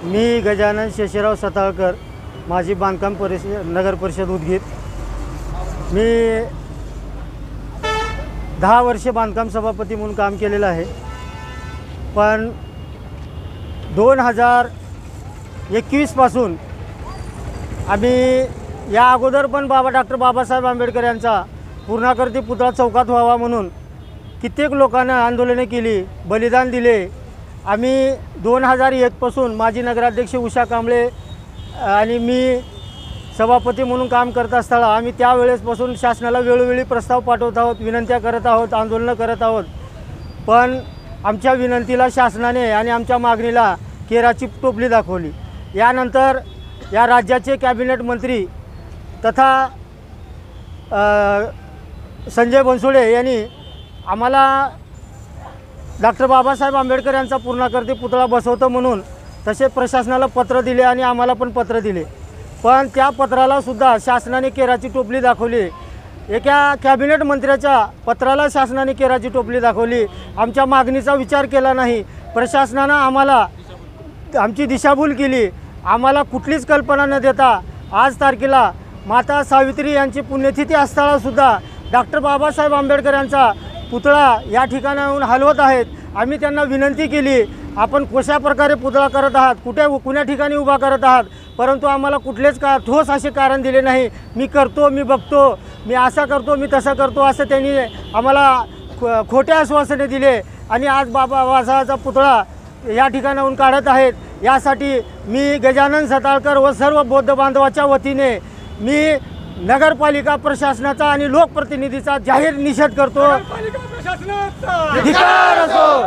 मी गजानन शेषराव सताळकर, माजी बांधकाम नगर परिषद उदगीर। मी 10 वर्षे बांधकाम सभापती म्हणून काम केलेलं आहे। पण 2021 पासून आम्ही या अगोदर पण डॉक्टर बाबासाहेब आंबेडकर यांचा पूर्णाकृती पुतळा चौकात व्हावा म्हणून कित्येक लोकांना आंदोलने केली, बलिदान दिले। आम्ही 2001 पासून माजी नगराध्यक्ष उषा कांबळे आणि मी सभापती म्हणून काम करत असताना आम्ही त्यावेळेसपासून शासनाला वेळोवेळी प्रस्ताव पाठवत आहोत, विनंत्या करत आहोत, आंदोलनं करत आहोत। पण आमच्या विनंतीला शासनाने आणि आमच्या मागणीला केराची टोपली दाखवली। यानंतर या राज्याचे कॅबिनेट मंत्री तथा संजय बनसोडे यांनी आम्हाला डॉक्टर बाबासाहेब आंबेडकर यांचा पूर्णाकृती पुतळा बसवतो म्हणून तसे प्रशासनाला पत्र दिले आणि आम्हाला पण पत्र दिले। पण त्या पत्राला सुद्धा शासनाने केराची टोपली दाखवली। एका कॅबिनेट मंत्र्याच्या पत्राला शासनाने केराची टोपली दाखवली। आमच्या मागणीचा विचार केला नाही। प्रशासनानं आम्हाला आमची दिशाभूल केली। आम्हाला कुठलीच कल्पना न देता आज तारखेला माता सावित्री यांची पुण्यतिथी असताना सुद्धा डॉक्टर बाबासाहेब आंबेडकर यांचा पुतळा या ठिकाणाहून हलवत आहेत। आम्ही त्यांना विनंती केली, आपण कशा प्रकारे पुतळा करत आहात, कुण्या ठिकाणी उभा करत आहात, परंतु आम्हाला कुठलेच ठोस असे कारण दिले नाही। मी करतो, मी बघतो, मी असा करतो, मी तसा करतो असं त्यांनी आम्हाला खोटे आश्वासने दिले आणि आज बाबासाहेबांचा पुतळा या ठिकाणाहून काढत आहेत। यासाठी मी गजानन सताळकर व सर्व बौद्ध बांधवाच्या वतीने मी नगरपालिका प्रशासनाचा आणि लोकप्रतिनिधीचा जाहीर निषेध करतो। धिक्कार असो।